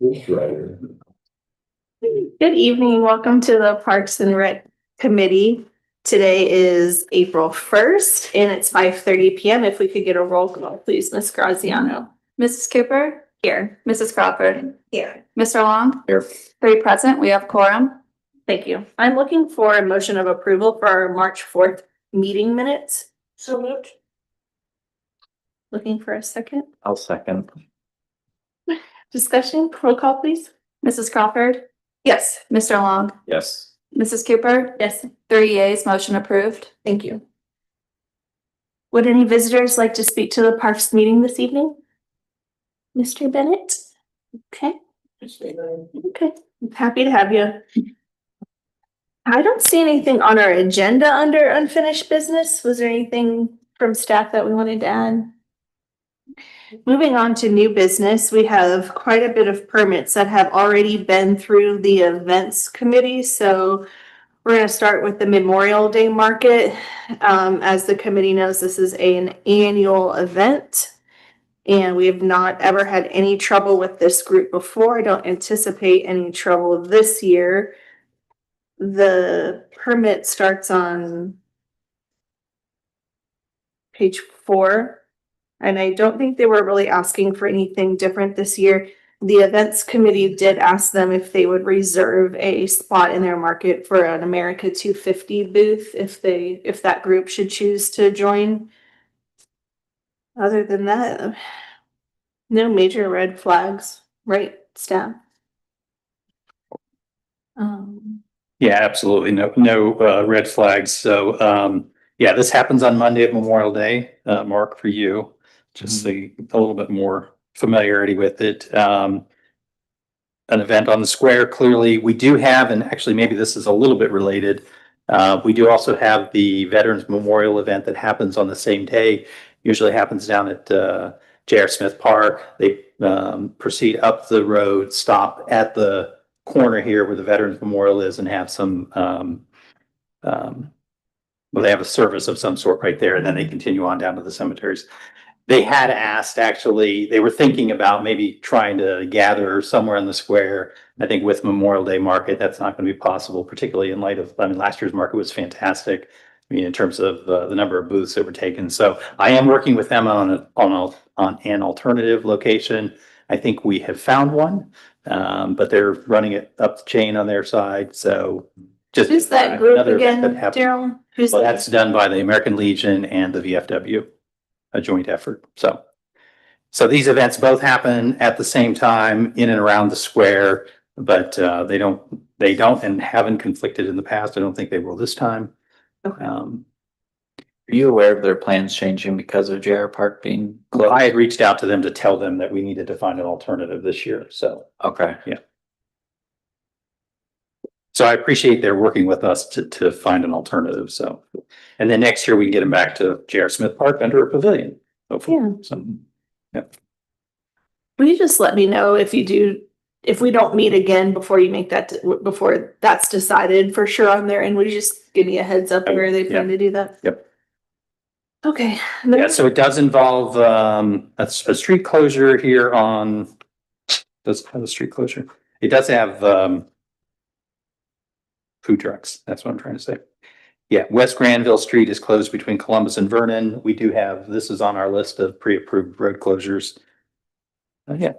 Good evening. Welcome to the Parks and Rec Committee. Today is April 1st and it's 5:30 p.m. If we could get a roll call, please, Ms. Graziano. Mrs. Cooper? Here. Mrs. Crawford? Here. Mr. Long? Here. 3 present. We have quorum. Thank you. I'm looking for a motion of approval for our March 4th meeting minutes. So moved. Looking for a second. I'll second. Discussion, roll call, please. Mrs. Crawford? Yes. Mr. Long? Yes. Mrs. Cooper? Yes. 3 yeas, motion approved. Thank you. Would any visitors like to speak to the Parks meeting this evening? Mr. Bennett? Okay. Okay, I'm happy to have you. I don't see anything on our agenda under unfinished business. Was there anything from staff that we wanted to add? Moving on to new business, we have quite a bit of permits that have already been through the events committee. So we're going to start with the Memorial Day Market. As the committee knows, this is an annual event. And we have not ever had any trouble with this group before. I don't anticipate any trouble this year. The permit starts on page 4. And I don't think they were really asking for anything different this year. The events committee did ask them if they would reserve a spot in their market for an America 250 booth if that group should choose to join. Other than that, no major red flags, right, staff? Yeah, absolutely. No red flags. So, yeah, this happens on Monday at Memorial Day, Mark, for you. Just a little bit more familiarity with it. An event on the square, clearly we do have, and actually maybe this is a little bit related. We do also have the Veterans Memorial event that happens on the same day. Usually happens down at J.R. Smith Park. They proceed up the road, stop at the corner here where the Veterans Memorial is, and have some well, they have a service of some sort right there, and then they continue on down to the cemeteries. They had asked, actually, they were thinking about maybe trying to gather somewhere in the square. I think with Memorial Day Market, that's not going to be possible, particularly in light of, I mean, last year's market was fantastic. I mean, in terms of the number of booths that were taken. So I am working with them on an alternative location. I think we have found one, but they're running it up the chain on their side. So just Who's that group another again, event that happens. Daryl? Who's Well, that's done by the American Legion and the VFW, a joint effort. So these events both happen at the same time in and around the square, but they don't and haven't conflicted in the past. I don't think they will this time. Okay. Are you aware of their plans changing because of JR Park being closed? I had reached out to them to tell them that we needed to find an alternative this year. So, okay. Yeah. So I appreciate their working with us to find an alternative. So, and then next year we can get them back to J.R. Smith Park under a pavilion. Hopefully. Yeah. So, yeah. Will you just let me know if we don't meet again before you make that, before that's decided for sure on their end? Would you just give me a heads up where they plan to do that? Yep. Okay. Yeah, so it does involve a street closure here on, does it have a street closure? It does have food trucks. That's what I'm trying to say. Yeah, West Granville Street is closed between Columbus and Vernon. We do have, this is on our list of pre-approved road closures. Yeah.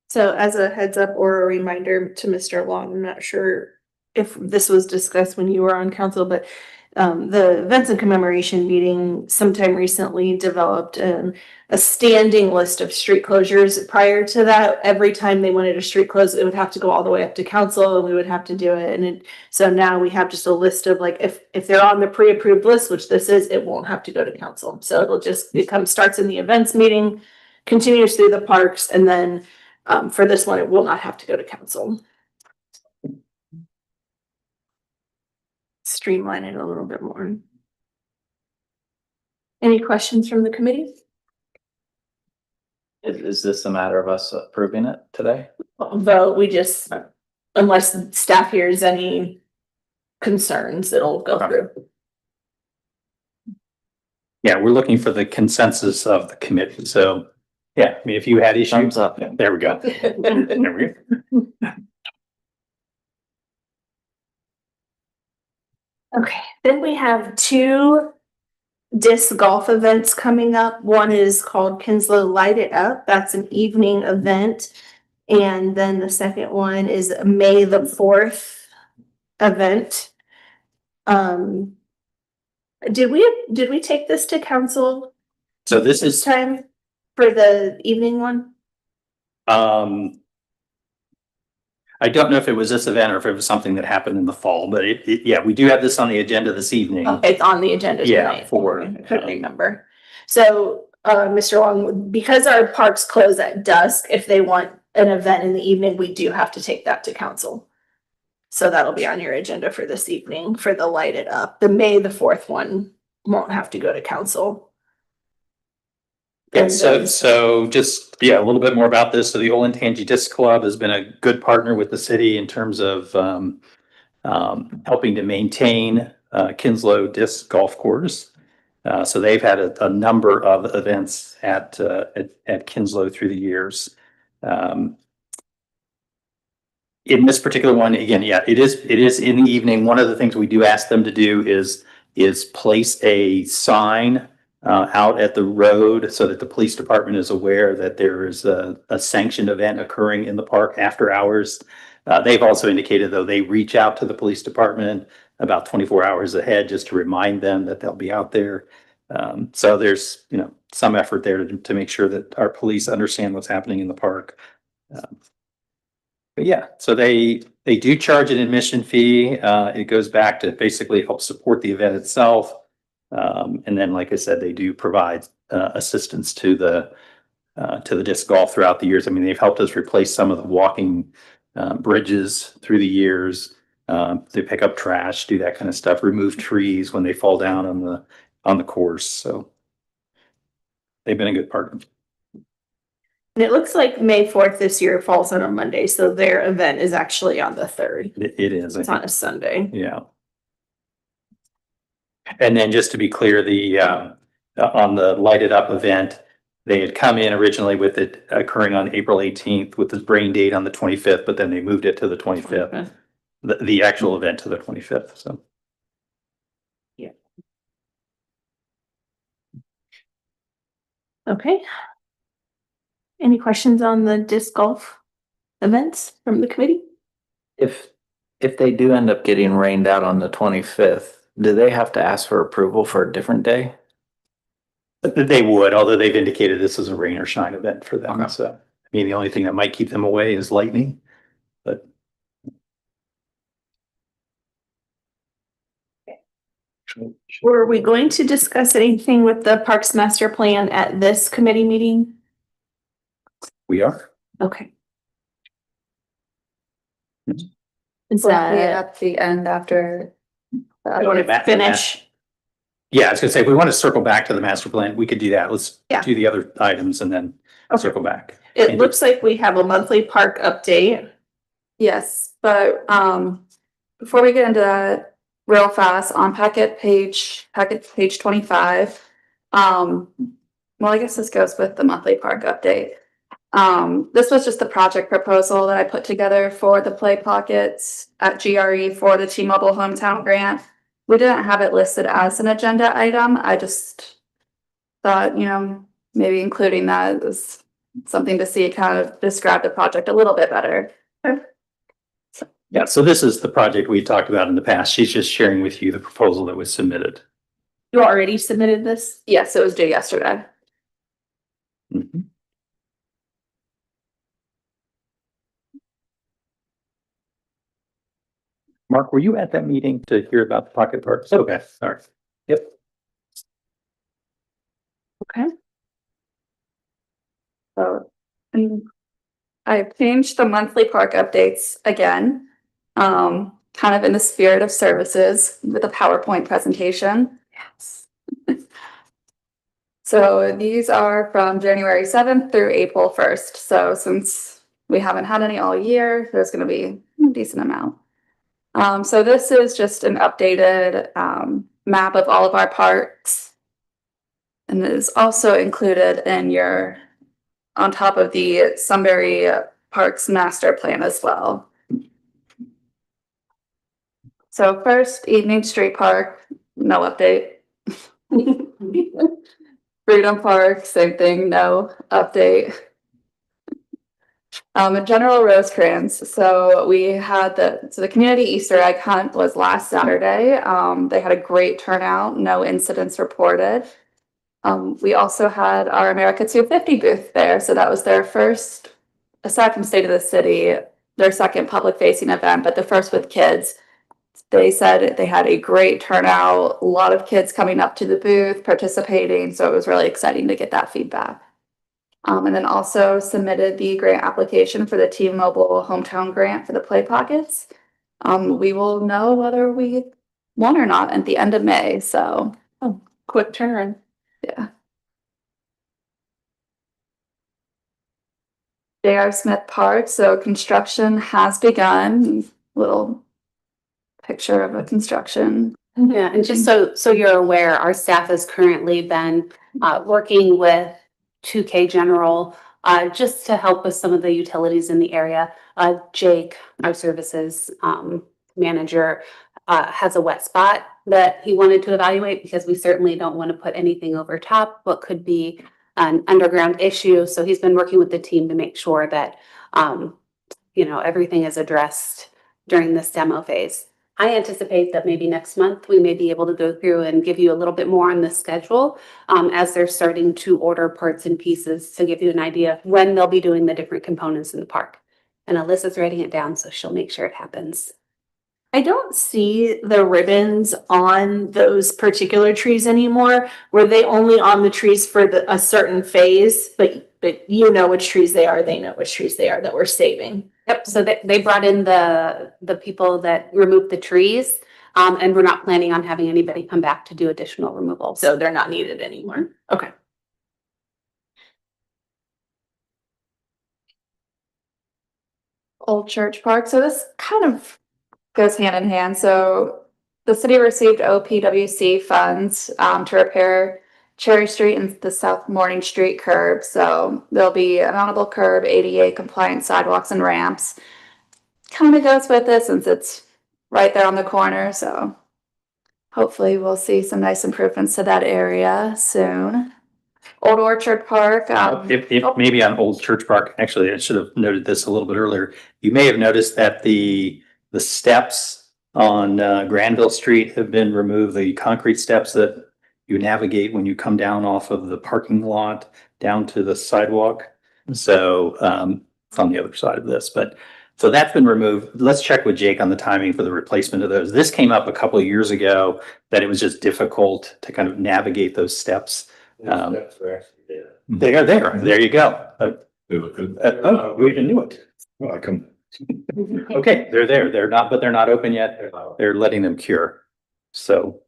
So as a heads up or a reminder to Mr. Long, I'm not sure if this was discussed when you were on council, but the events and commemoration meeting sometime recently developed a standing list of street closures. Prior to that, every time they wanted a street close, it would have to go all the way up to council and we would have to do it. And so now we have just a list of like, if they're on the pre-approved list, which this is, it won't have to go to council. So it'll just, starts in the events meeting, continues through the parks, and then for this one, it will not have to go to council. Streamline it a little bit more. Any questions from the committee? Is this a matter of us approving it today? Vote, we just, unless staff hears any concerns, it'll go through. Yeah, we're looking for the consensus of the committee. So Yeah, I mean, if you had issues. Thumbs up. Yeah, there we go. There we go. Okay, then we have two disc golf events coming up. One is called Kinslow Light It Up. That's an evening event. And then the second one is May the 4th event. Did we take this to council So this this is, time for the evening one? I don't know if it was this event or if it was something that happened in the fall, but yeah, we do have this on the agenda this evening. It's on the agenda Yeah, tonight. for- I couldn't remember. So, Mr. Long, because our parks close at dusk, if they want an event in the evening, we do have to take that to council. So that'll be on your agenda for this evening for the Light It Up. The May the 4th one won't have to go to council. Yeah, And so just, yeah, a little bit more about this. So the Olentangy Disc Club has been a good partner with the city in terms of helping to maintain Kinslow Disc Golf Course. So they've had a number of events at Kinslow through the years. In this particular one, again, yeah, it is in the evening. One of the things we do ask them to do is place a sign out at the road so that the police department is aware that there is a sanctioned event occurring in the park after hours. They've also indicated, though, they reach out to the police department about 24 hours ahead just to remind them that they'll be out there. So there's, some effort there to make sure that our police understand what's happening in the park. But yeah, so they do charge an admission fee. It goes back to basically help support the event itself. And then, like I said, they do provide assistance to the disc golf throughout the years. I mean, they've helped us replace some of the walking bridges through the years. They pick up trash, do that kind of stuff, remove trees when they fall down on the course. So they've been a good partner. And it looks like May 4th this year falls on a Monday, so their event is actually on the 3rd. It is. I It's think. on a Sunday. Yeah. And then just to be clear, on the Light It Up event, they had come in originally with it occurring on April 18th with the rain date on the 25th, but then they moved it to the 25th, the actual event to the 25th. So. Okay. Any questions on the disc golf events from the committee? If they do end up getting rained out on the 25th, do they have to ask for approval for a different day? They would, although they've indicated this is a rain or shine event for them. Okay. So, I mean, the only thing that might keep them away is lightning, but. Were we going to discuss anything with the Parks Master Plan at this committee meeting? We are. Okay. Mhm. Is Will that be that, at the end after? I want to finish? Yeah, I was gonna say, if we want to circle back to the master plan, we could do that. Let's Yeah. do the other items and then Okay. circle back. It looks like we have a monthly park update. Yes, but before we get into that real fast, on page 25. Well, I guess this goes with the monthly park update. This was just the project proposal that I put together for the play pockets at GRE for the T-Mobile Hometown Grant. We didn't have it listed as an agenda item. I just thought, maybe including that is something to see, kind of describe the project a little bit better. Yeah, so this is the project we talked about in the past. She's just sharing with you the proposal that was submitted. You already submitted this? Yes, it was due yesterday. Mhm. Mark, were you at that meeting to hear about the pocket parks? Okay, all right. Yep. Okay. So, and I've changed the monthly park updates again, kind of in the spirit of services with a PowerPoint presentation. Yes. So these are from January 7th through April 1st. So since we haven't had any all year, there's going to be a decent amount. So this is just an updated map of all of our parks. And it is also included in your on top of the Sunbury Parks master plan as well. So first, Evening Street Park, no update. Freedom Park, same thing, no update. And General Rosecrans, so we had the community Easter egg hunt was last Saturday. They had a great turnout, no incidents reported. We also had our America 250 booth there, so that was their first, aside from State of the City, their second public facing event, but the first with kids. They said they had a great turnout, a lot of kids coming up to the booth, participating, so it was really exciting to get that feedback. And then also submitted the grant application for the T-Mobile Hometown Grant for the Play Pockets. We will know whether we won or not at the end of May, so Quick turn. yeah. J.R. Smith Park, so construction has begun. Little picture of a construction. Yeah, and just so you're aware, our staff has currently been working with 2K General just to help with some of the utilities in the area. Jake, our services manager, has a wet spot that he wanted to evaluate because we certainly don't want to put anything over top what could be an underground issue. So he's been working with the team to make sure that everything is addressed during this demo phase. I anticipate that maybe next month we may be able to go through and give you a little bit more on the schedule as they're starting to order parts and pieces to give you an idea of when they'll be doing the different components in the park. And Alyssa's writing it down, so she'll make sure it happens. I don't see the ribbons on those particular trees anymore. Were they only on the trees for a certain phase? But you know which trees they are. They know which trees they are that we're saving. Yep, so they brought in the people that removed the trees, and we're not planning on having anybody come back to do additional removals. So they're not needed anymore. Okay. Old Church Park, so this kind of goes hand in hand. So the city received OPWC funds to repair Cherry Street and the South Morning Street curb. So there'll be a mountable curb, ADA compliant sidewalks and ramps. Kind of goes with this since it's right there on the corner. So hopefully we'll see some nice improvements to that area soon. Old Orchard Park. If maybe on Old Church Park, actually, I should have noted this a little bit earlier. You may have noticed that the steps on Granville Street have been removed, the concrete steps that you navigate when you come down off of the parking lot down to the sidewalk. So it's on the other side of this, but so that's been removed. Let's check with Jake on the timing for the replacement of those. This came up a couple of years ago that it was just difficult to kind of navigate those steps. They are there. There you go. Oh, we even knew it. Well, I come. Okay, they're there. They're not open yet. They're letting them cure. So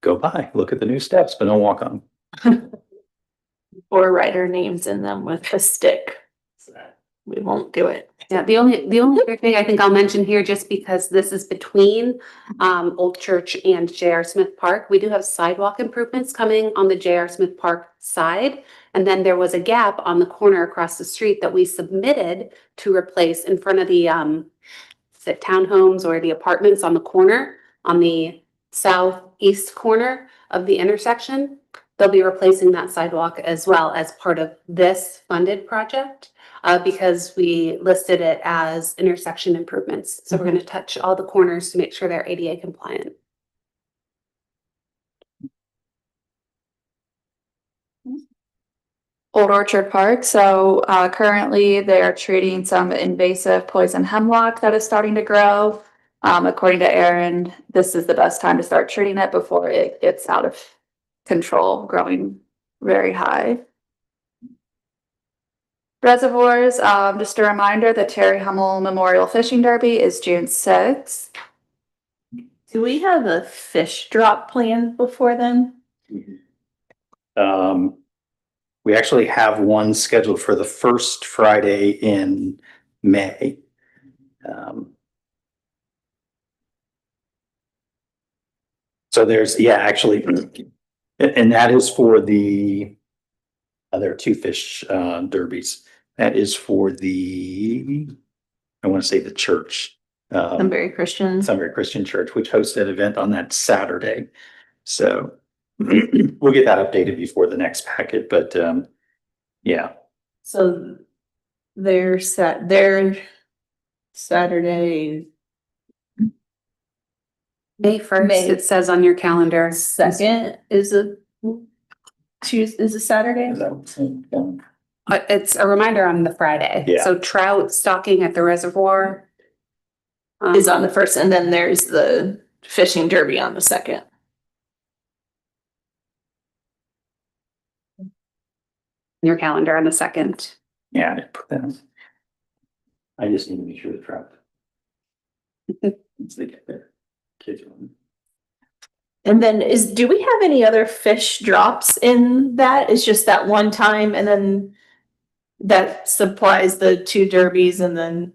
go by, look at the new steps, but don't walk on them. Or write our names in them with a stick. We won't do it. Yeah, the only other thing I think I'll mention here, just because this is between Old Church and J.R. Smith Park, we do have sidewalk improvements coming on the J.R. Smith Park side. And then there was a gap on the corner across the street that we submitted to replace in front of the townhomes or the apartments on the corner, on the southeast corner of the intersection. They'll be replacing that sidewalk as well as part of this funded project. Because we listed it as intersection improvements. So we're going to touch all the corners to make sure they're ADA compliant. Old Orchard Park. So currently they are treating some invasive poison hemlock that is starting to grow. According to Aaron, this is the best time to start treating it before it gets out of control, growing very high. Reservoirs, just a reminder, the Terry Hummel Memorial Fishing Derby is June 6th. Do we have a fish drop plan before then? We actually have one scheduled for the first Friday in May. So there's, actually, and that is for the, there are two fish derbies. That is for I want to say the church. Sunbury Christian. Sunbury Christian Church, which hosts an event on that Saturday. So we'll get that updated before the next packet, but yeah, So their Saturday May first, May. it says on your calendar. second is a Tuesday, is a Saturday? is that what's in- It's a reminder on the Friday. Yeah. So trout stocking at the reservoir. Is on the first, and then there's the fishing derby on the second. Your calendar on the second. yeah, I put that. I just need to make sure the trout. Once they get there. Kids are- And then do we have any other fish drops in that? It's just that one time and then that supplies the two derbies and then,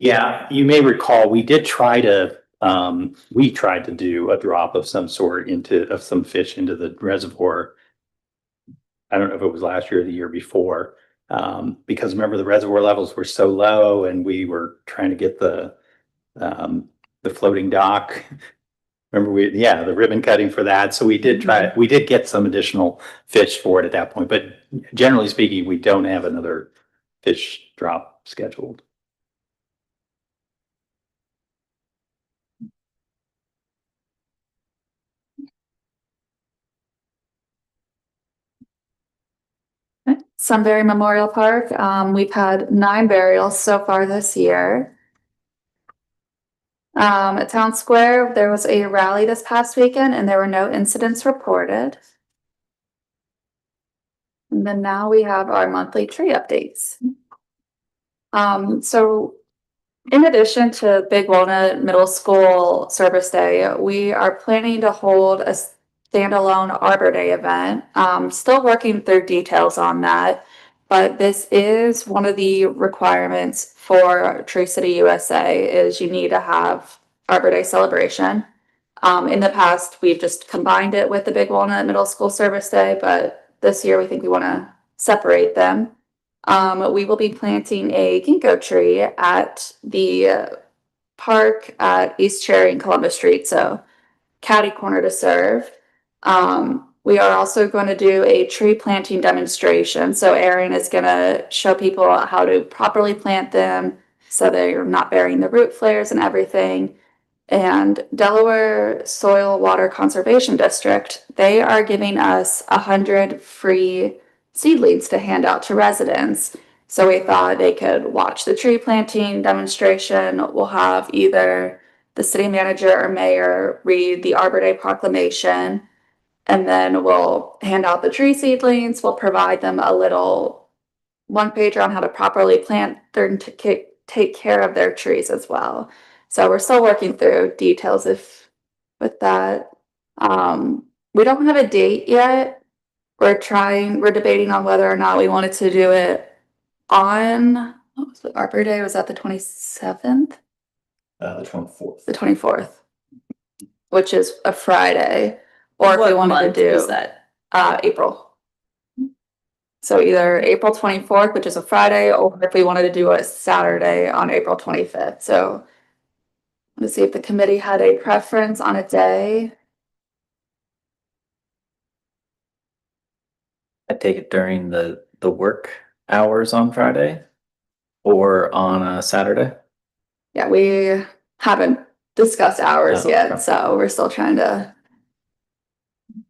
Yeah, you may recall, we tried to do a drop of some sort of some fish into the reservoir. I don't know if it was last year or the year before, because remember the reservoir levels were so low and we were trying to get the floating dock. Remember the ribbon cutting for that. So we did get some additional fish for it at that point, but generally speaking, we don't have another fish drop scheduled. Sunbury Memorial Park, we've had 9 burials so far this year. At Town Square, there was a rally this past weekend and there were no incidents reported. And then now we have our monthly tree updates. So in addition to Big Walnut Middle School Service Day, we are planning to hold a standalone Arbor Day event. Still working through details on that, but this is one of the requirements for Tree City USA is you need to have Arbor Day celebration. In the past, we've just combined it with the Big Walnut Middle School Service Day, but this year we think we want to separate them. We will be planting a ginkgo tree at the park at East Cherry and Columbus Street, so catty corner to serve. We are also going to do a tree planting demonstration. So Erin is going to show people how to properly plant them so they're not burying the root flares and everything. And Delaware Soil Water Conservation District, they are giving us 100 free seedlings to hand out to residents. So we thought they could watch the tree planting demonstration. We'll have either the city manager or mayor read the Arbor Day proclamation, and then we'll hand out the tree seedlings. We'll provide them a little one-pager on how to properly plant and take care of their trees as well. So we're still working through details with that. We don't have a date yet. We're debating on whether or not we wanted to do it on, what was it, Arbor Day? Was that the 27th? The 24th. The 24th, which is a Friday, or if we wanted to is do that? April. So either April 24th, which is a Friday, or if we wanted to do a Saturday on April 25th. So let's see if the committee had a preference on a day. I take it during the work hours on Friday or on a Saturday? Yeah, we haven't discussed hours Oh, yet, okay. so we're still trying to. I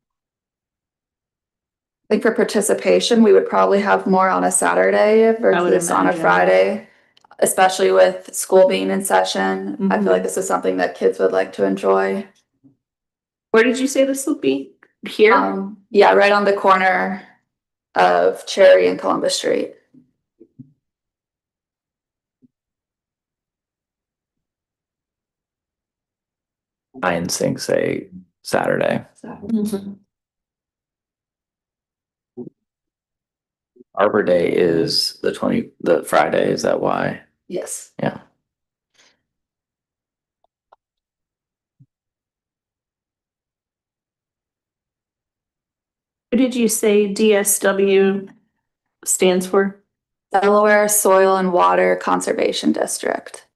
think for participation, we would probably have more on a Saturday versus on a imagine. Friday, especially with school being in session. I Mhm. feel like this is something that kids would like to enjoy. Where did you say this will be? Here? Yeah, right on the corner of Cherry and Columbus Street. I instinct say Saturday. Mhm. Arbor Day is the Friday, is that why? Yes. Yeah. What did you say DSW stands for? Delaware Soil and Water Conservation District.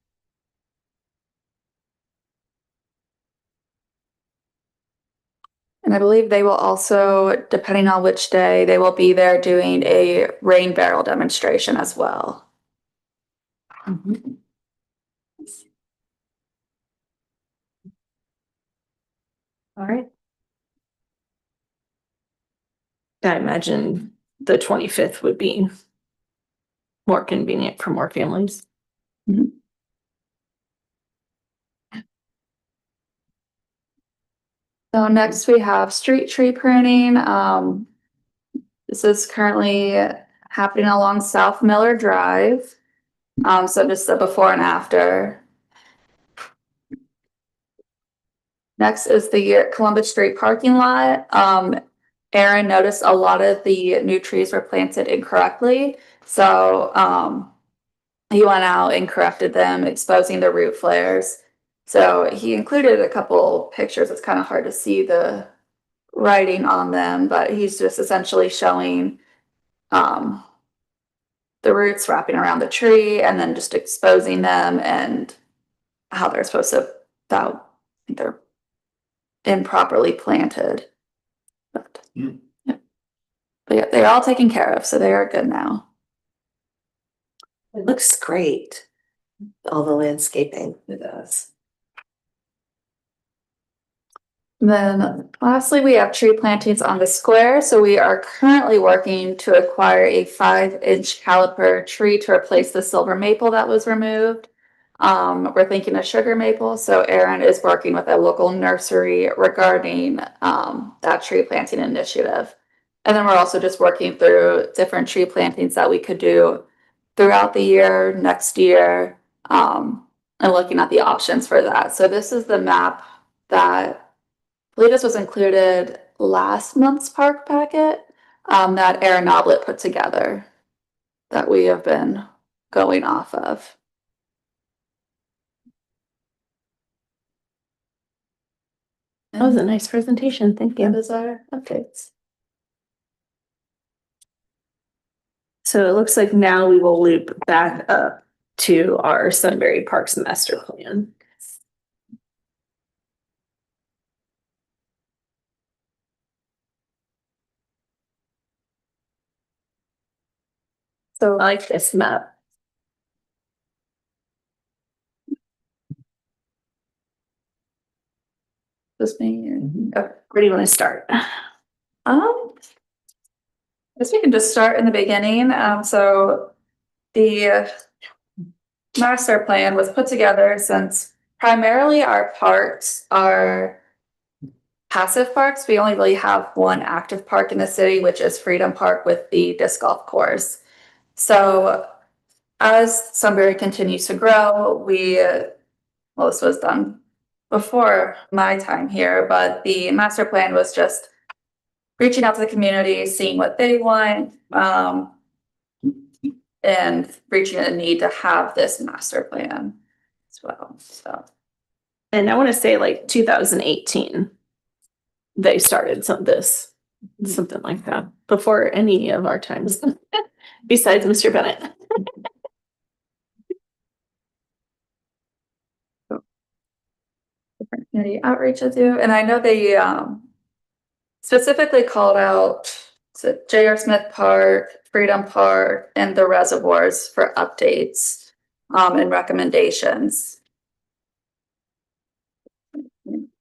And I believe they will also, depending on which day, they will be there doing a rain barrel demonstration as well. All right. I imagine the 25th would be more convenient for more families. So next we have street tree pruning. This is currently happening along South Miller Drive. So just the before and after. Next is the Columbus Street parking lot. Aaron noticed a lot of the new trees were planted incorrectly. So he went out and corrected them, exposing the root flares. So he included a couple pictures. It's kind of hard to see the writing on them, but he's just essentially showing the roots wrapping around the tree and then just exposing them and how they're supposed to, they're improperly planted. But yeah. But yeah, they're all taken care of, so they are good now. It looks great. All the landscaping it does. Then lastly, we have tree plantings on the square. So we are currently working to acquire a 5-inch caliper tree to replace the silver maple that was removed. We're thinking of sugar maple. So Aaron is working with a local nursery regarding that tree planting initiative. And then we're also just working through different tree plantings that we could do throughout the year, next year, and looking at the options for that. So this is the map that I believe this was included last month's park packet that Aaron Noblet put together that we have been going off of. That was a nice presentation. Thank That you. is our updates. So it looks like now we will loop back up to our Sunbury Parks master plan. So I like this map. Just me. Where do you want to start? I guess we can just start in the beginning. So the master plan was put together since primarily our parks are passive parks. We only really have one active park in the city, which is Freedom Park with the disc golf course. So as Sunbury continues to grow, well, this was done before my time here, but the master plan was just reaching out to the community, seeing what they want, and reaching a need to have this master plan as well. So, And I want to say like 2018, they started something like that before any of our times, besides Mr. Bennett. different community outreach I do, and I know they specifically called out J.R. Smith Park, Freedom Park, and the reservoirs for updates and recommendations.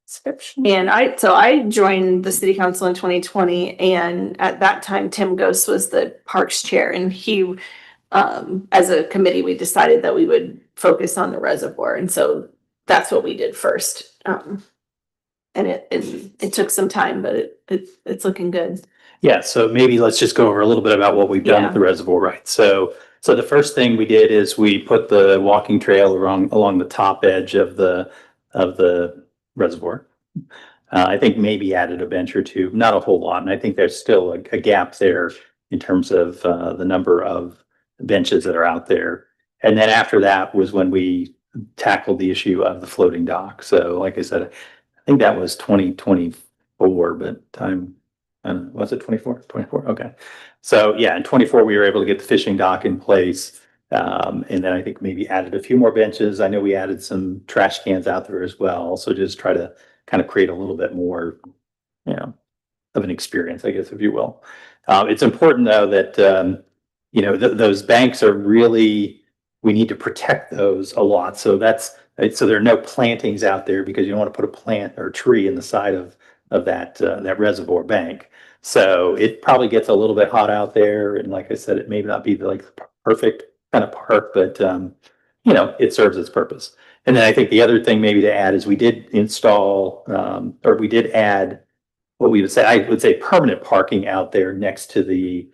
Description. And I joined the city council in 2020, and at that time, Tim Ghost was the parks chair, and he, as a committee, we decided that we would focus on the reservoir, and so that's what we did first. And it took some time, but it's looking good. Yeah, so maybe let's just go over a little bit about what we've done Yeah. with the reservoir, right? So the first thing we did is we put the walking trail along the top edge of the reservoir. I think maybe added a bench or two, not a whole lot, and I think there's still a gap there in terms of the number of benches that are out there. And then after that was when we tackled the issue of the floating dock. So like I said, I think that was 2024, but time And was it 24? 24, okay. So yeah, in 24, we were able to get the fishing dock in place. And then I think maybe added a few more benches. I know we added some trash cans out there as well. So just try to kind of create a little bit more, you know, of an experience, I guess, if you will. It's important though that, you know, those banks are really, we need to protect those a lot. So so there are no plantings out there because you don't want to put a plant or tree in the side of that reservoir bank. So it probably gets a little bit hot out there. And like I said, it may not be the perfect kind of park, but, you know, it serves its purpose. And then I think the other thing maybe to add is we did install, or we did add what we would say, I would say permanent parking out there next to the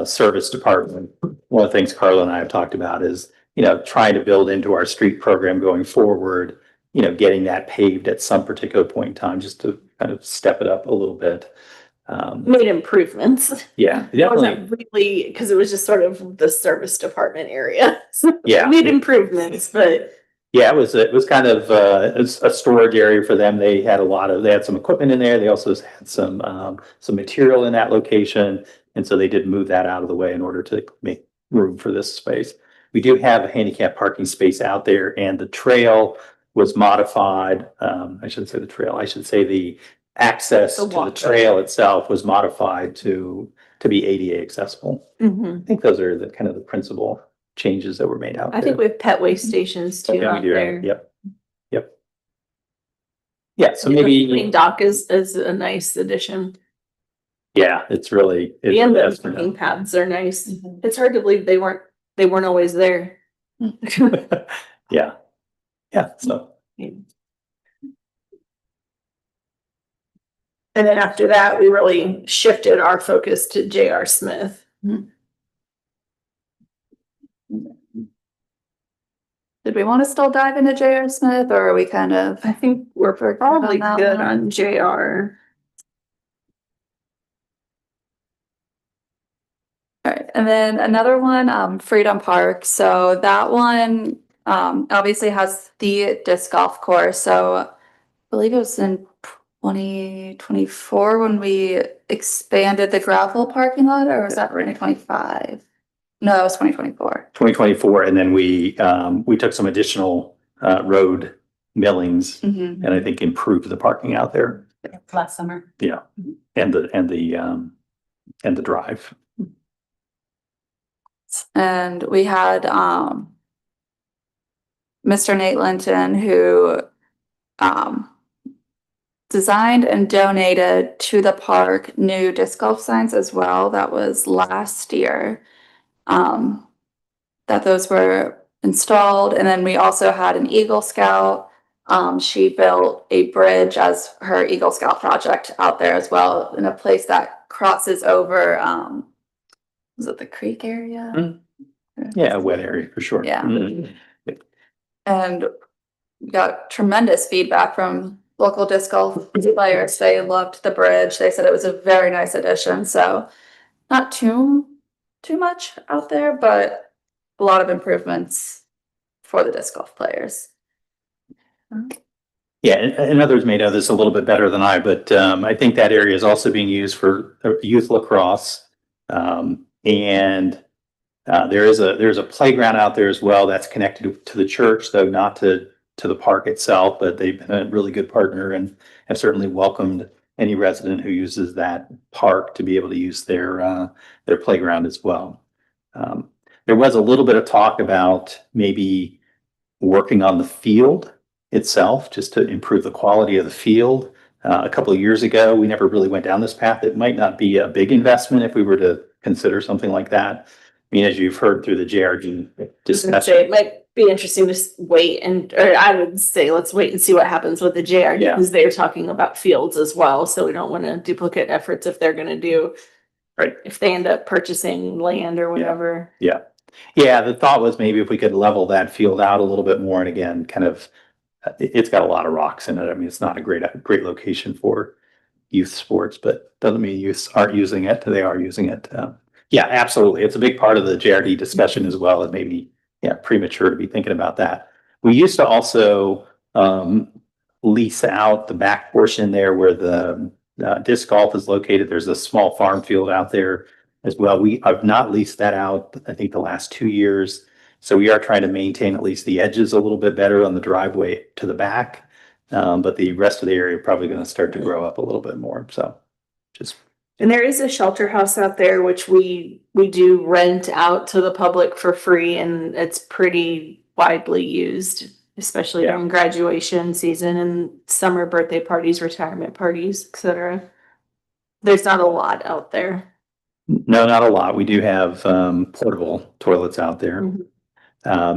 service department. One of the things Carla and I have talked about is, you know, trying to build into our street program going forward, you know, getting that paved at some particular point in time, just to kind of step it up a little bit. Made improvements. Yeah, It definitely. wasn't really, because it was just sort of the service department area. So Yeah. Made improvements, but Yeah, it was kind of a storage area for them. They had they had some equipment in there. They also had some material in that location. And so they did move that out of the way in order to make room for this space. We do have a handicap parking space out there, and the trail was modified. I shouldn't say the trail, I should say the access The to the walkway. trail itself was modified to be ADA accessible. I think those are the kind of the principal changes that were made out there. I think we have pet waste stations too Yeah, we out do. there. Yep. Yep. Yeah, so The maybe, clean dock is a nice addition. yeah, it's really. And the that's- parking paths are nice. It's hard to believe they weren't always there. Yeah. Yeah, so, And then after that, we really shifted our focus to J.R. Smith. Did we want to still dive into J.R. Smith, or are we kind of? I think we're We're good probably on that good one. on J.R. All right, and then another one, Freedom Park. So that one, obviously has the disc golf course. So I believe it was in 2024 when we expanded the gravel parking lot, or was that 2025? No, it was 2024. 2024, and then we took some additional road millings Mhm. and I think improved the parking out there. Last summer. Yeah, and the drive. And we had Mr. Nate Linton, who designed and donated to the park new disc golf signs as well. That was last year. That those were installed. And then we also had an Eagle Scout. She built a bridge as her Eagle Scout project out there as well, in a place that crosses over was it the creek area? Yeah, a wet area for sure. Yeah. Mhm. And we got tremendous feedback from local disc golf players. They loved the bridge. They said it was a very nice addition. So not too much out there, but a lot of improvements for the disc golf players. Yeah, and others may know this a little bit better than I, but I think that area is also being used for youth lacrosse. And there's a playground out there as well that's connected to the church, though not to the park itself, but they've been a really good partner and have certainly welcomed any resident who uses that park to be able to use their playground as well. There was a little bit of talk about maybe working on the field itself, just to improve the quality of the field. A couple of years ago, we never really went down this path. It might not be a big investment if we were to consider something like that. I mean, as you've heard through the JRG I was gonna discussion. say, it might be interesting to wait or I would say, let's wait and see what happens with the JRD, Yeah. because they're talking about fields as well, so we don't want to duplicate efforts if they're gonna do. Right. If they end up purchasing land or whatever. Yeah, the thought was maybe if we could level that field out a little bit more, and again, kind of, it's got a lot of rocks in it. I mean, it's not a great location for youth sports, but doesn't mean youths aren't using it. They are using it. Yeah, absolutely. It's a big part of the JRD discussion as well. It may be, premature to be thinking about that. We used to also lease out the back portion there where the Disc golf is located. There's a small farm field out there as well. I've not leased that out, I think the last 2 years. So we are trying to maintain at least the edges a little bit better on the driveway to the back. But the rest of the area probably going to start to grow up a little bit more. So just. And there is a shelter house out there, which we do rent out to the public for free, and it's pretty widely used, especially Yeah. during graduation season and summer birthday parties, retirement parties, etc. There's not a lot out there. No, not a lot. We do have portable toilets out there. Mhm.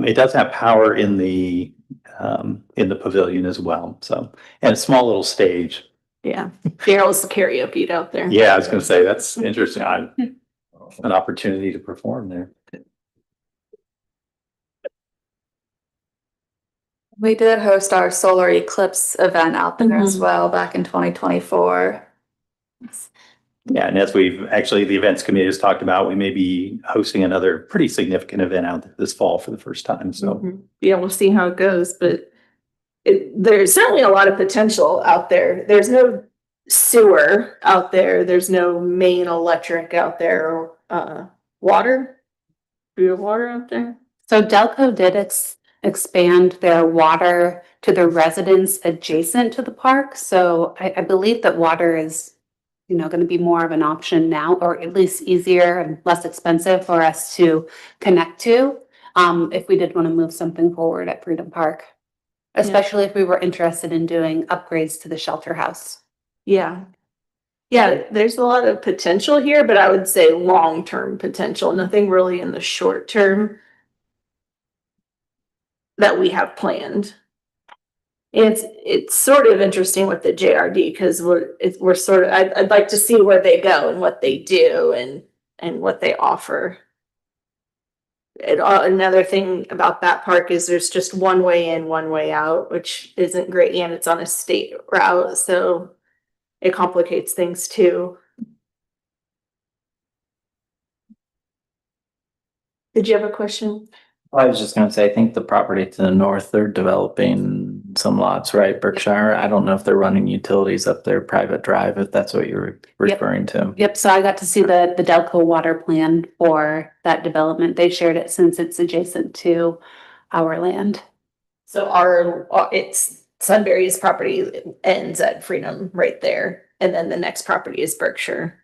It does have power in the pavilion as well. So, and a small little stage. Yeah, Daryl's karaoke out there. Yeah, I was gonna say, that's interesting. An opportunity to perform there. We did host our solar eclipse event out there as Mhm. well back in 2024. Yeah, and as the events committee has talked about, we may be hosting another pretty significant event out there this fall for the first time. So, Mhm. Yeah, we'll see how it goes, but there's certainly a lot of potential out there. There's no sewer out there. There's no main electric out there or water. Do you have water out there? So Delco did expand their water to the residents adjacent to the park. So I believe that water is, going to be more of an option now, or at least easier and less expensive for us to connect to. If we did want to move something forward at Freedom Park, especially if we were interested in doing upgrades to the shelter house. Yeah. Yeah, there's a lot of potential here, but I would say long-term potential, nothing really in the short term that we have planned. It's sort of interesting with the JRD because we're sort of, I'd like to see where they go and what they do and what they offer. Another thing about that park is there's just one way in, one way out, which isn't great, and it's on a state route, so it complicates things too. Did you have a question? I was just gonna say, I think the property to the north, they're developing some lots, right? Berkshire. I don't know if they're running utilities up their private drive, if that's what you're referring to. Yep, so I got to see the Delco water plan for that development. They shared it since it's adjacent to our land. So it's Sunbury's property ends at Freedom right there, and then the next property is Berkshire.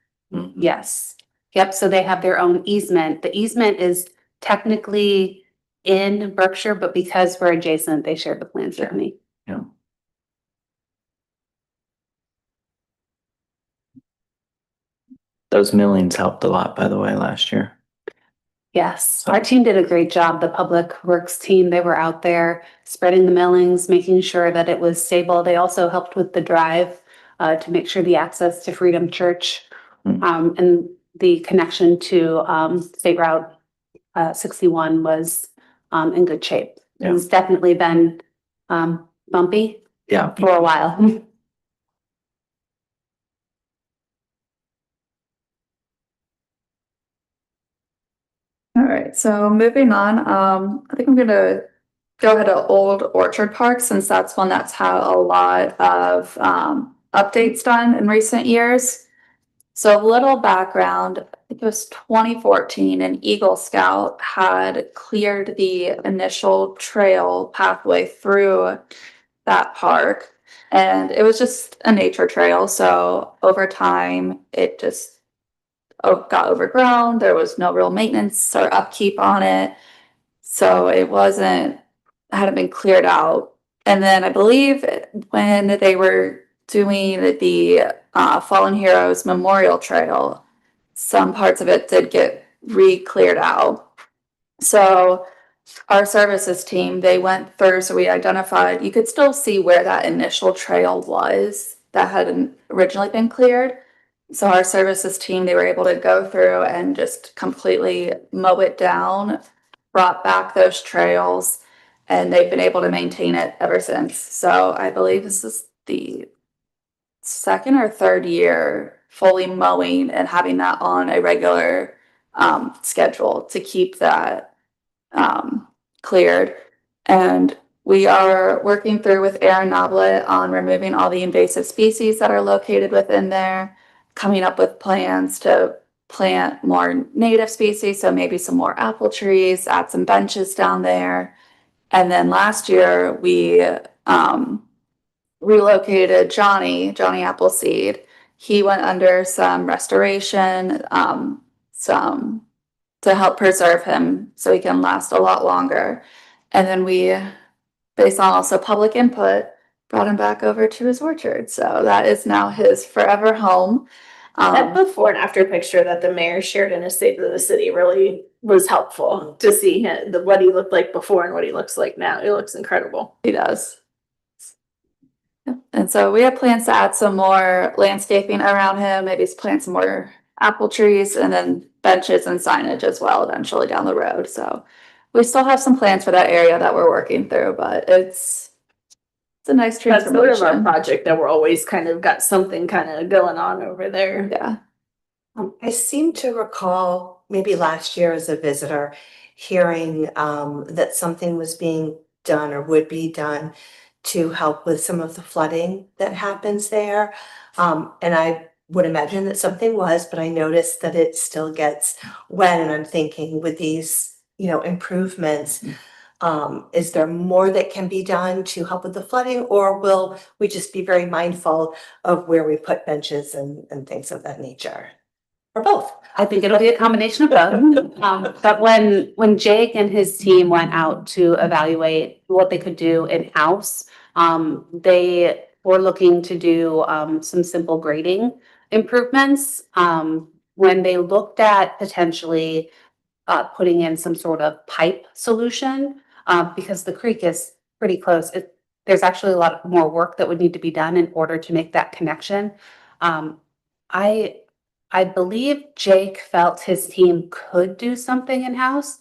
Yes. Yep, so they have their own easement. The easement is technically in Berkshire, but because we're adjacent, they shared the plans with me. Yeah. Those millings helped a lot, by the way, last year. Yes, our team did a great job. The public works team, they were out there spreading the millings, making sure that it was stable. They also helped with the drive to make sure the access to Freedom Church and the connection to State Route 61 was in good shape. Yeah. It's definitely been bumpy for a while. All right, so moving on, I think I'm gonna go ahead to Old Orchard Park since that's one that's had a lot of updates done in recent years. So a little background, I think it was 2014, an Eagle Scout had cleared the initial trail pathway through that park. And it was just a nature trail, so over time, it just got overgrown. There was no real maintenance or upkeep on it. So it hadn't been cleared out. And then I believe when they were doing the Fallen Heroes Memorial Trail, some parts of it did get re-cleared out. So our services team, they went through, so we identified, you could still see where that initial trail was that had originally been cleared. So our services team, they were able to go through and just completely mow it down, brought back those trails, and they've been able to maintain it ever since. So I believe this is the second or third year fully mowing and having that on a regular schedule to keep that cleared. And We are working through with Aaron Noblet on removing all the invasive species that are located within there, coming up with plans to plant more native species, so maybe some more apple trees, add some benches down there. And then last year, we relocated Johnny Appleseed. He went under some restoration, some to help preserve him so he can last a lot longer. And then we, based on also public input, brought him back over to his orchard. So that is now his forever home. That before and after picture that the mayor shared in his state of the city really was helpful to see him, what he looked like before and what he looks like now. It looks incredible. He does. Yeah. And so we have plans to add some more landscaping around him, maybe plant some more apple trees and then benches and signage as well eventually down the road. So we still have some plans for that area that we're working through, but it's a nice That's sort of our transformation. project that we're always kind of got something kind of going on over there. Yeah. I seem to recall maybe last year as a visitor hearing that something was being done or would be done to help with some of the flooding that happens there. And I would imagine that something was, but I noticed that it still gets wet, and I'm thinking with these, improvements, is there more that can be done to help with the flooding, or will we just be very mindful of where we put benches and things of that nature? Or both? I think it'll be a combination of both. But when Jake and his team went out to evaluate what they could do in-house, they were looking to do some simple grading improvements. When they looked at potentially putting in some sort of pipe solution, because the creek is pretty close, there's actually a lot more work that would need to be done in order to make that connection. I believe Jake felt his team could do something in-house,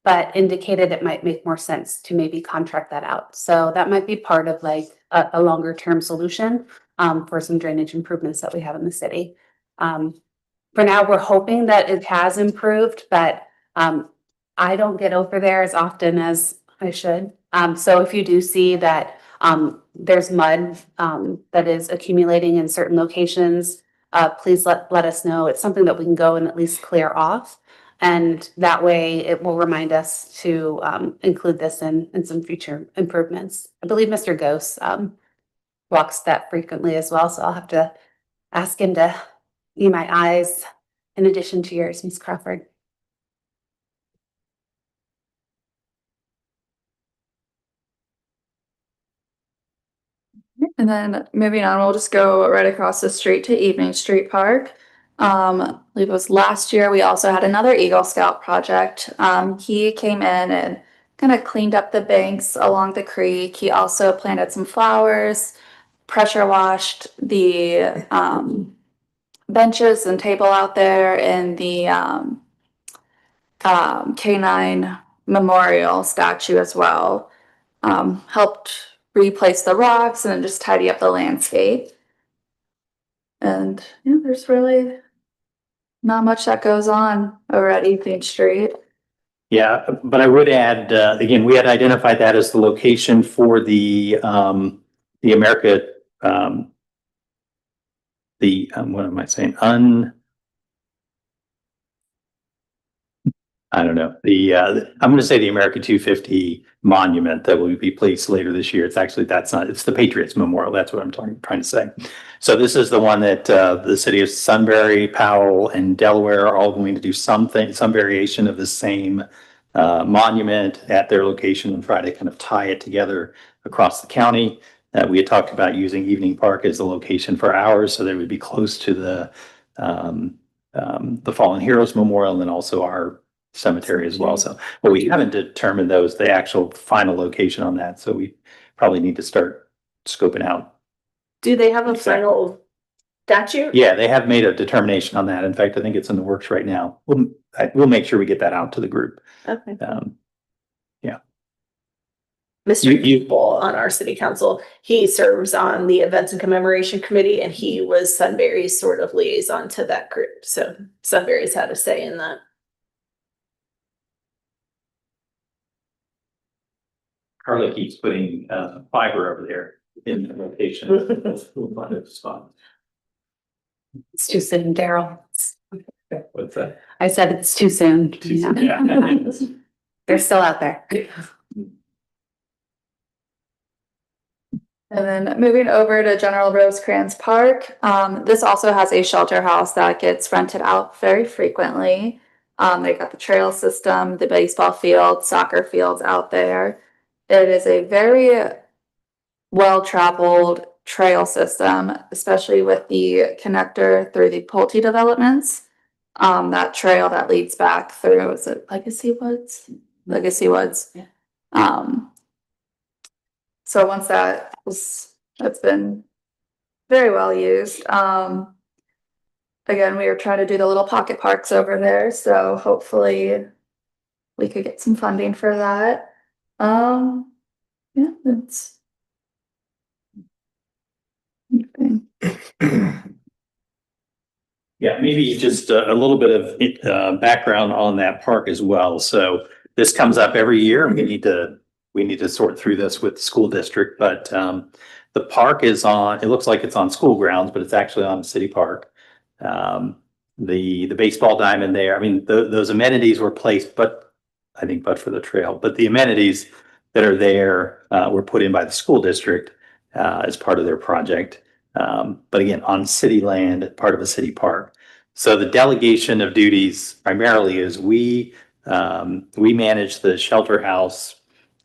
but indicated it might make more sense to maybe contract that out. So that might be part of like a longer term solution for some drainage improvements that we have in the city. For now, we're hoping that it has improved, but I don't get over there as often as I should. So if you do see that there's mud that is accumulating in certain locations, please let us know. It's something that we can go and at least clear off. And that way it will remind us to include this in some future improvements. I believe Mr. Ghost walks that frequently as well. So I'll have to ask him to be my eyes in addition to yours, Ms. Crawford. And then moving on, we'll just go right across the street to Evening Street Park. I believe it was last year, we also had another Eagle Scout project. He came in and kind of cleaned up the banks along the creek. He also planted some flowers, pressure washed the benches and table out there in the canine memorial statue as well. Helped replace the rocks and just tidy up the landscape. And there's really not much that goes on over at Evening Street. Yeah, but I would add, again, we had identified that as the location for the America, what am I saying? I don't know. I'm going to say the America 250 monument that will be placed later this year. It's actually, it's the Patriots Memorial. That's what I'm trying to say. So this is the one that the city of Sunbury, Powell, and Delaware are all going to do some variation of the same monument at their location and try to kind of tie it together across the county. We had talked about using Evening Park as the location for ours, so they would be close to the Fallen Heroes Memorial and then also our cemetery as well. So, but we haven't determined the actual final location on that. So we probably need to start scoping out. Do they have a final statute? Yeah, they have made a determination on that. In fact, I think it's in the works right now. We'll make sure we get that out to the group. Okay. Yeah. Mr. People on our city council, he serves on the events and commemoration committee, and he was Sunbury's sort of liaison to that group. So Sunbury's had a say in that. Carla keeps putting fiber over there in the location. We'll find a spot. It's too soon, Daryl. What's that? I said it's too soon. Yeah. They're still out there. And then moving over to General Rosecrans Park, this also has a shelter house that gets rented out very frequently. They got the trail system, the baseball field, soccer fields out there. It is a very well-traveled trail system, especially with the connector through the Pulte developments. That trail that leads back through, is it Legacy Woods? Legacy Woods. Yeah. So once that's been very well used. Again, we were trying to do the little pocket parks over there, so hopefully we could get some funding for that. Yeah, that's. Yeah, maybe just a little bit of background on that park as well. So this comes up every year. We need to sort through this with the school district, but the park is on, it looks like it's on school grounds, but it's actually on city park. The baseball diamond there, I mean, those amenities were placed, but for the trail, but the amenities that are there were put in by the school district as part of their project. But again, on city land, part of a city park. So the delegation of duties primarily is we manage the shelter house,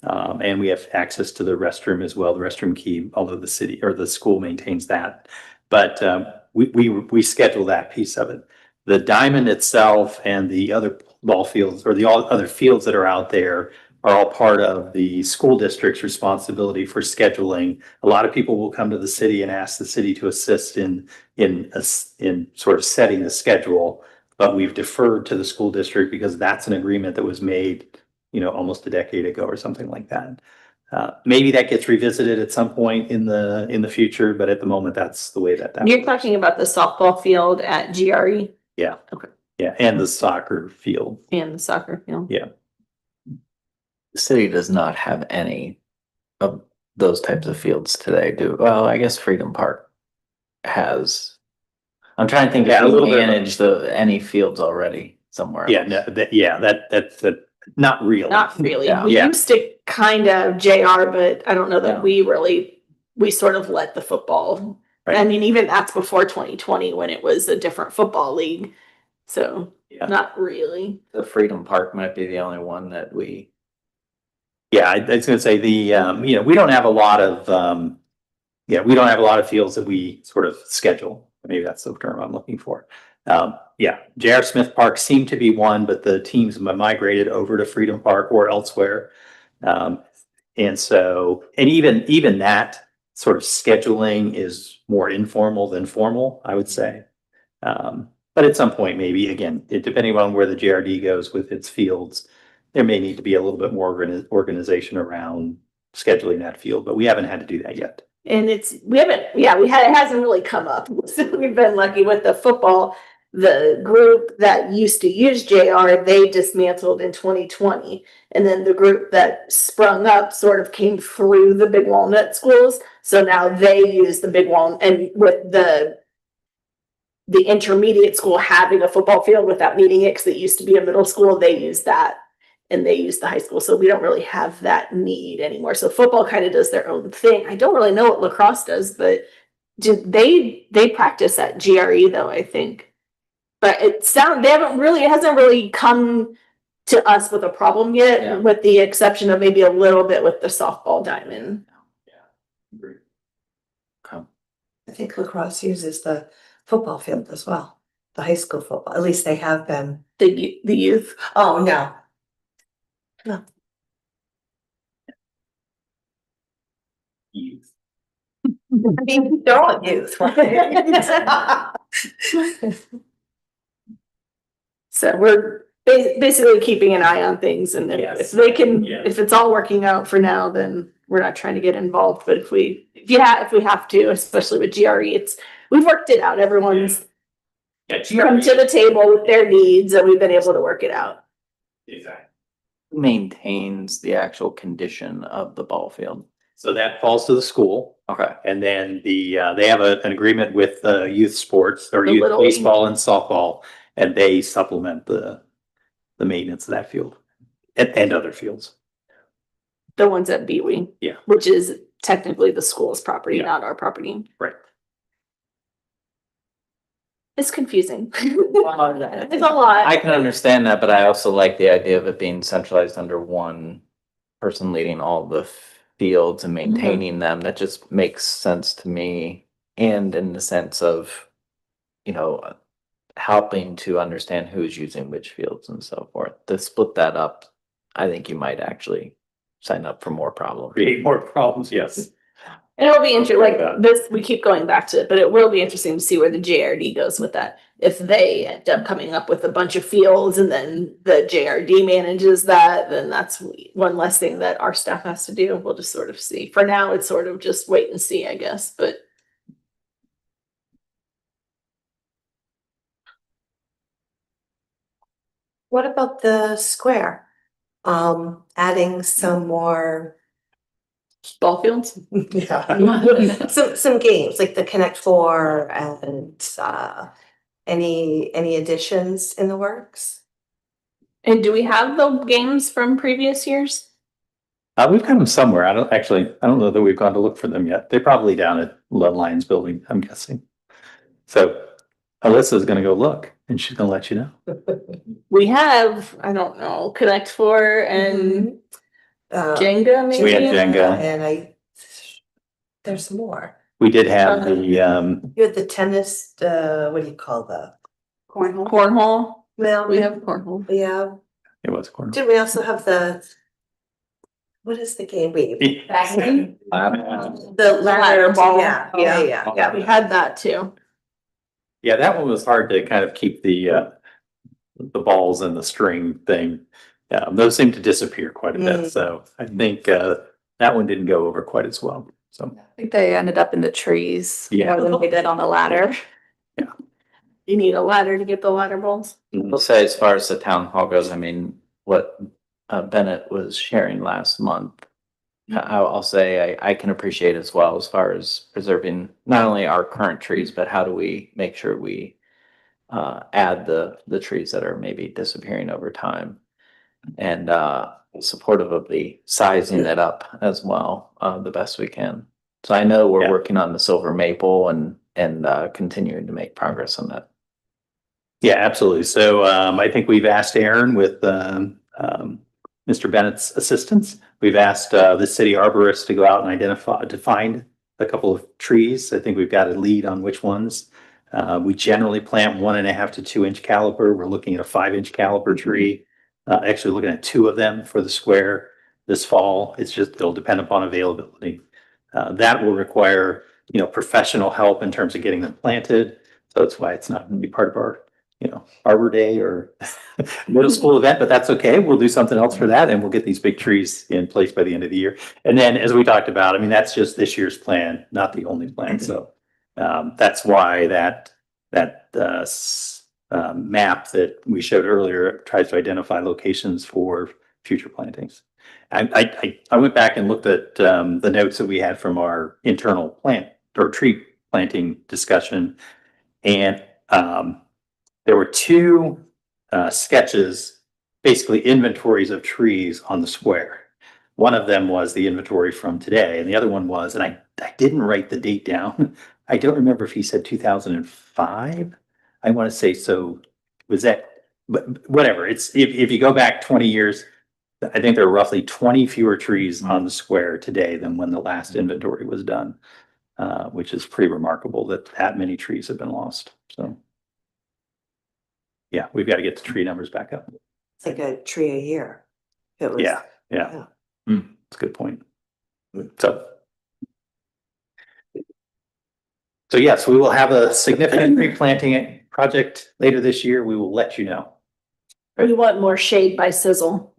and we have access to the restroom as well, the restroom key, although the city or the school maintains that. But we schedule that piece of it. The diamond itself and the other ball fields or the all other fields that are out there are all part of the school district's responsibility for scheduling. A lot of people will come to the city and ask the city to assist in sort of setting the schedule, but we've deferred to the school district because that's an agreement that was made, almost a decade ago or something like that. Maybe that gets revisited at some point in the future, but at the moment, that's the way that. You're talking about the softball field at GRE? Yeah. Okay. Yeah, and the soccer field. And the soccer field. Yeah. The city does not have any of those types of fields today, well, I guess Freedom Park has. I'm trying to think Yeah, if a we little bit. manage any fields already somewhere. Yeah, no, that's not really. Not really. Yeah. We Yeah. used to kind of JR, but I don't know that Yeah. we sort of let the football. Right. I mean, even that's before 2020 when it was a different football league. So Yeah. not really. The Freedom Park might be the only one that we. Yeah, I was gonna say we don't have a lot of, we don't have a lot of fields that we sort of schedule. Maybe that's the term I'm looking for. J.R. Smith Park seemed to be one, but the teams migrated over to Freedom Park or elsewhere. And even that sort of scheduling is more informal than formal, I would say. But at some point, maybe, again, depending on where the JRD goes with its fields, there may need to be a little bit more organization around scheduling that field, but we haven't had to do that yet. And it hasn't really come up. So we've been lucky with the football. The group that used to use JR, they dismantled in 2020. And then the group that sprung up sort of came through the Big Walnut schools. So now they use the Big Walnut, and with the intermediate school having a football field without needing it, because it used to be a middle school, they use that. And they use the high school. So we don't really have that need anymore. So football kind of does their own thing. I don't really know what lacrosse does, but they practice at GRE though, I think. But it hasn't really come to us with a problem yet, Yeah. with the exception of maybe a little bit with the softball diamond. Okay. I think lacrosse uses the football field as well, the high school football, at least they have been. The youth. Oh, no. Youth. I mean, they're all youth, right? So we're basically keeping an eye on things, and Yes. if they can, Yeah. if it's all working out for now, then we're not trying to get involved. But if we have to, especially with GRE, we've worked it out. Everyone's Yeah, come to the table with their needs, and we've been able to work it out. Exactly. maintains the actual condition of the ball field? So that falls to the school. Okay. And then they have an agreement with youth sports or The youth Little League. baseball and softball, and they supplement the maintenance of that field and other fields. The ones at B Wing. Yeah. Which is technically the school's property, Yeah. not our property. Right. It's confusing. It's It's a lot. I can understand that, but I also like the idea of it being centralized under one person leading all the fields and maintaining them. That just makes sense to me. And in the sense of, you know, helping to understand who's using which fields and so forth. To split that up, I think you might actually sign up for more problems. Create more problems, yes. And it'll be interesting, like this, we keep going back to it, but it will be interesting to see where the JRD goes with that. If they end up coming up with a bunch of fields and then the JRD manages that, then that's one less thing that our staff has to do. We'll just sort of see. For now, it's sort of just wait and see, I guess, but. What about the square? Adding some more, Ball fields? yeah, some games like the Connect Four and any additions in the works? And do we have the games from previous years? We've got them somewhere. I don't know that we've gone to look for them yet. They're probably down at Love Lions building, I'm guessing. So Alyssa's gonna go look and she's gonna let you know. We have, I don't know, Connect Four and Jenga maybe? We had Jenga. And there's more. We did have the, You had the tennis, what do you call the? Cornhole. Cornhole. Well, We have cornhole. yeah. it was corner. Didn't we also have what is the game? Wait. The Ladder ball. Yeah. We had that too. Yeah, that one was hard to kind of keep the balls and the string thing. Those seem to disappear quite a bit, so I think that one didn't go over quite as well, so. I think they ended up in the trees. Yeah. More than they did on the ladder. You need a ladder to get the ladder balls. I'll say as far as the town hall goes, I mean, what Bennett was sharing last month, I'll say I can appreciate as well as far as preserving not only our current trees, but how do we make sure we add the trees that are maybe disappearing over time. And supportive of the sizing it up as well, the best we can. So I know we're Yeah. working on the silver maple and continuing to make progress on that. Yeah, absolutely. So I think we've asked Aaron with Mr. Bennett's assistance. We've asked the city arborist to go out and find a couple of trees. I think we've got a lead on which ones. We generally plant 1.5 to 2 inch caliper. We're looking at a 5-inch caliper tree. Actually looking at 2 of them for the square this fall. It'll depend upon availability. That will require, professional help in terms of getting them planted. So that's why it's not going to be part of our, Arbor Day or middle school event, but that's okay. We'll do something else for that and we'll get these big trees in place by the end of the year. And then as we talked about, I mean, that's just this year's plan, not the only plan. So that's why that map that we showed earlier tries to identify locations for future plantings. I went back and looked at the notes that we had from our internal plant or tree planting discussion, and there were 2 sketches, basically inventories of trees on the square. One of them was the inventory from today, and the other one was, and I didn't write the date down. I don't remember if he said 2005. I want to say so. Was that? But whatever. It's if you go back 20 years, I think there are roughly 20 fewer trees on the square today than when the last inventory was done, which is pretty remarkable that many trees have been lost. So, yeah, we've got to get the tree numbers back up. It's like a tree a year. It was. Yeah. That's a good point. So yes, we will have a significant tree planting project later this year. We will let you know. Or you want more shade by Sizzle?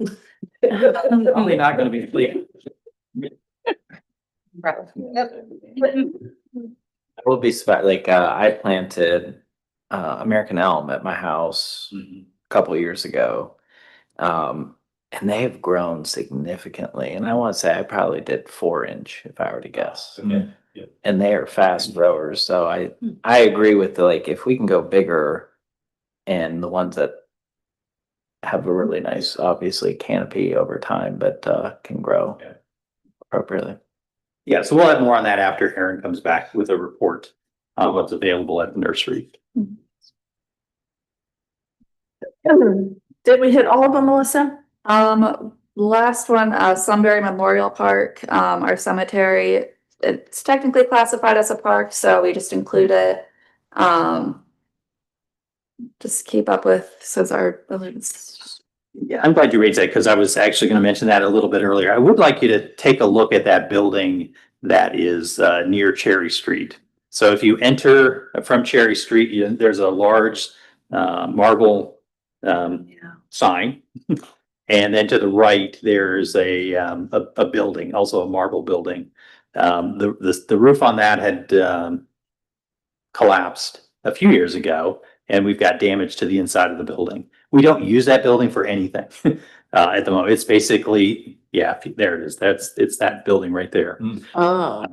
Probably not going to be fleet. I will be I planted American elm at my house a couple years ago. And they have grown significantly. And I want to say I probably did 4-inch if I were to guess. Okay. And they are fast growers. So I agree with the, like, if we can go bigger and the ones that have a really nice, obviously canopy over time, but can grow Yeah. appropriately. Yeah, so we'll have more on that after Aaron comes back with a report on what's available at the nursery. Did we hit all of them, Melissa? Last one, Sunbury Memorial Park, our cemetery, it's technically classified as a park, so we just include it. Just keep up with, says our. Yeah, I'm glad you raised that because I was actually going to mention that a little bit earlier. I would like you to take a look at that building that is near Cherry Street. So if you enter from Cherry Street, there's a large marble sign. And then to the right, there's a building, also a marble building. The roof on that had collapsed a few years ago, and we've got damage to the inside of the building. We don't use that building for anything at the moment. It's basically, yeah, there it is. It's that building right there. Oh.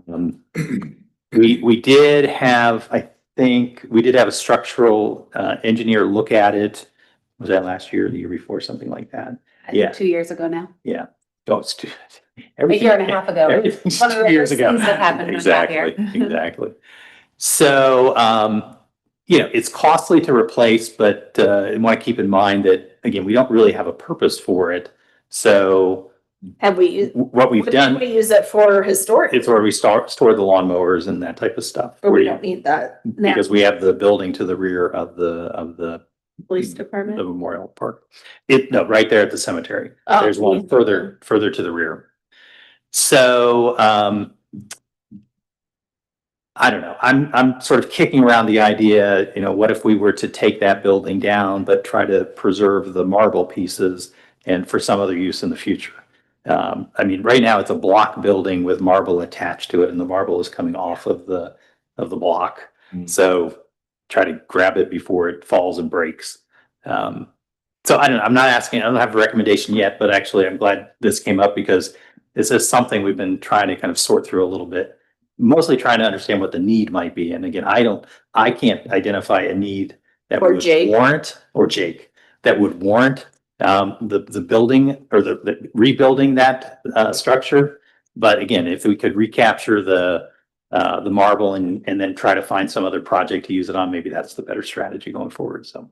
We did have, I think, we did have a structural engineer look at it. Was that last year or the year before, something like that? I think Yeah. 2 years ago now. Yeah. Oh, it's too. A year and a half ago. Everything's One of the 2 years first ago. things that happened when I got Exactly, here. exactly. So, it's costly to replace, but you want to keep in mind that, again, we don't really have a purpose for it. So Have we, what we've what done, did we use it for historic? it's where we store the lawnmowers and that type of stuff. Or we don't need that now, Because we have the building to the rear of the police department? memorial park. No, right there at the cemetery. Oh, There's one yeah. further to the rear. So, I don't know. I'm sort of kicking around the idea, what if we were to take that building down, but try to preserve the marble pieces and for some other use in the future? I mean, right now it's a block building with marble attached to it, and the marble is coming off of the block. So try to grab it before it falls and breaks. So I don't know. I'm not asking, I don't have a recommendation yet, but actually I'm glad this came up because this is something we've been trying to kind of sort through a little bit, mostly trying to understand what the need might be. And again, I can't identify a need that Or would Jake. warrant, or Jake, that would warrant the building or the rebuilding that structure. But again, if we could recapture the marble and then try to find some other project to use it on, maybe that's the better strategy going forward. So,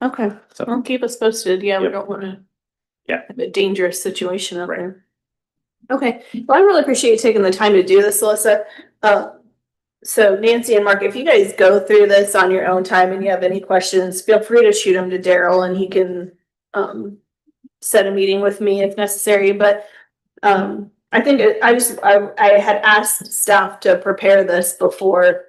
Okay, so well, keep us posted. Yeah, we Yep. don't wanna. Yeah. Have a dangerous situation out Right. there. Okay, well, I really appreciate you taking the time to do this, Alyssa. So Nancy and Mark, if you guys go through this on your own time and you have any questions, feel free to shoot them to Daryl and he can set a meeting with me if necessary, but I think I had asked staff to prepare this before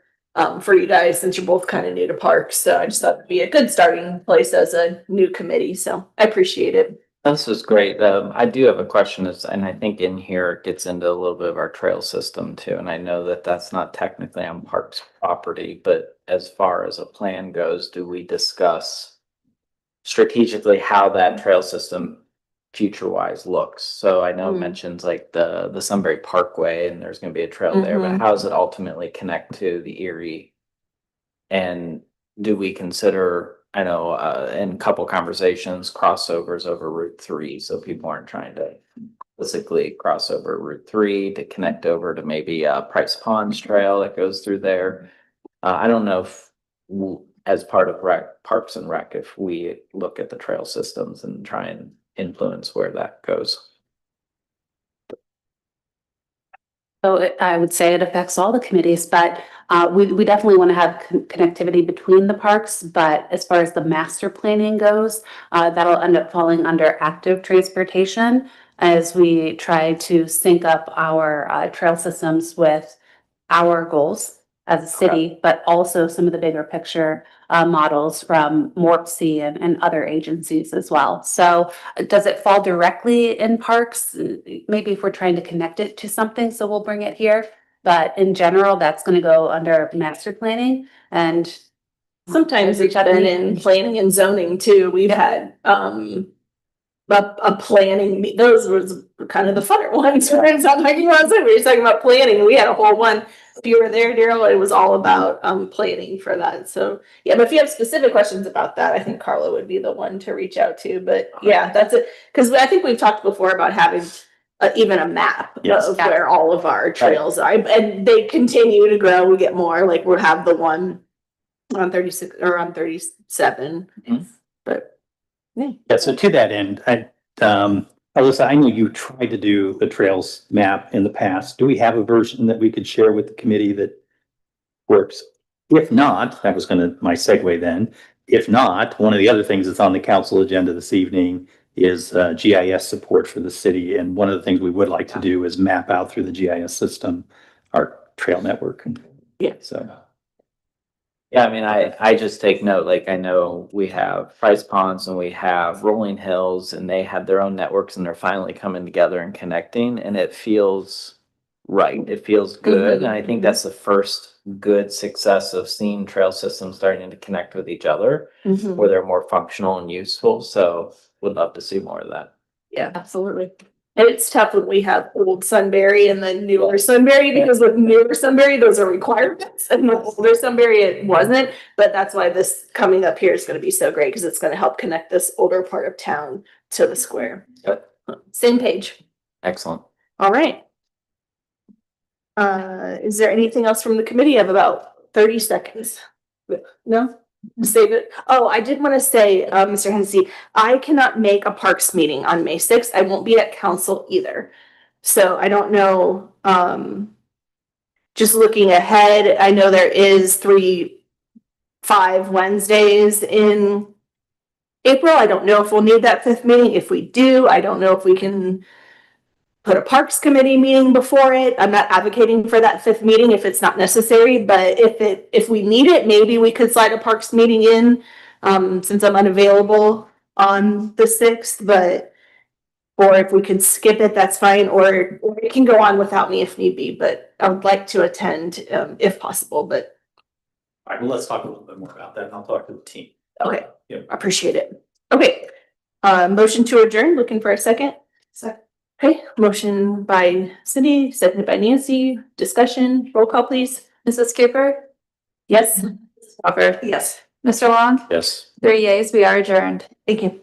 for you guys, since you're both kind of new to parks, so I just thought it'd be a good starting place as a new committee, so I appreciate it. This is great. I do have a question, and I think in here it gets into a little bit of our trail system too. And I know that that's not technically on Parks property, but as far as a plan goes, do we discuss strategically how that trail system future-wise looks? So I know it mentions like the Sunbury Parkway, and there's going to be a trail there, but how does it ultimately connect to the Erie? And do we consider, I know, in a couple conversations, crossovers over Route 3, so people aren't trying to physically cross over Route 3 to connect over to maybe Price Ponds Trail that goes through there. I don't know if as part of Parks and Rec, if we look at the trail systems and try and influence where that goes. So I would say it affects all the committees, but we definitely want to have connectivity between the parks. But as far as the master planning goes, that'll end up falling under active transportation as we try to sync up our trail systems with our goals as a city, but also some of the bigger picture models from MORPC and other agencies as well. So does it fall directly in parks? Maybe if we're trying to connect it to something, so we'll bring it here. But in general, that's going to go under master planning, and Sometimes it's been in planning and zoning too. We've had a planning, those was kind of the funner ones. It's not like you want to say, we were talking about planning. We had a whole one. If you were there, Daryl, it was all about planning for that. So yeah, but if you have specific questions about that, I think Carla would be the one to reach out to. But yeah, that's it. Because I think we've talked before about having even a map Yes. of where all of our trails are, and they continue to grow. We get more. Like we'll have the one on 36 or on 37. Mhm. But yeah. Yeah, so to that end, Alyssa, I know you tried to do the trails map in the past. Do we have a version that we could share with the committee that works? If not, that was my segue then. If not, one of the other things that's on the council agenda this evening is GIS support for the city. And one of the things we would like to do is map out through the GIS system our trail network. Yeah. So. Yeah, I mean, I just take note, like, I know we have Price Ponds and we have Rolling Hills and they have their own networks and they're finally coming together and connecting and it feels right. It feels good. And I think that's the first good success of seeing trail systems starting to connect with each other Mhm. where they're more functional and useful. So would love to see more of that. Yeah, absolutely. And it's tough when we have old Sunbury and then newer Sunbury, because with newer Sunbury, those are requirements. And with older Sunbury, it wasn't. But that's why this coming up here is going to be so great, because it's going to help connect this older part of town to the square. Yep. Same page. Excellent. All right. Is there anything else from the committee? I have about 30 seconds. No? Save it. Oh, I did want to say, Mr. Hennessy, I cannot make a parks meeting on May 6th. I won't be at council either. So I don't know, just looking ahead, I know there is 5 Wednesdays in April. I don't know if we'll need that 5th meeting. If we do, I don't know if we can put a parks committee meeting before it. I'm not advocating for that 5th meeting if it's not necessary, but if we need it, maybe we could slide a parks meeting in, since I'm unavailable on the 6th, or if we can skip it, that's fine, or it can go on without me if need be, but I would like to attend, if possible, but All right, well, let's talk a little bit more about that. And I'll talk to the team. okay. Yep. I appreciate it. Okay. Motion to adjourn, looking for a second. Okay, motion by Cindy, seconded by Nancy. Discussion, roll call, please. Mrs. Cooper? Yes. Crawford? Yes. Mr. Long? Yes. 3 yeas, we are adjourned. Thank you.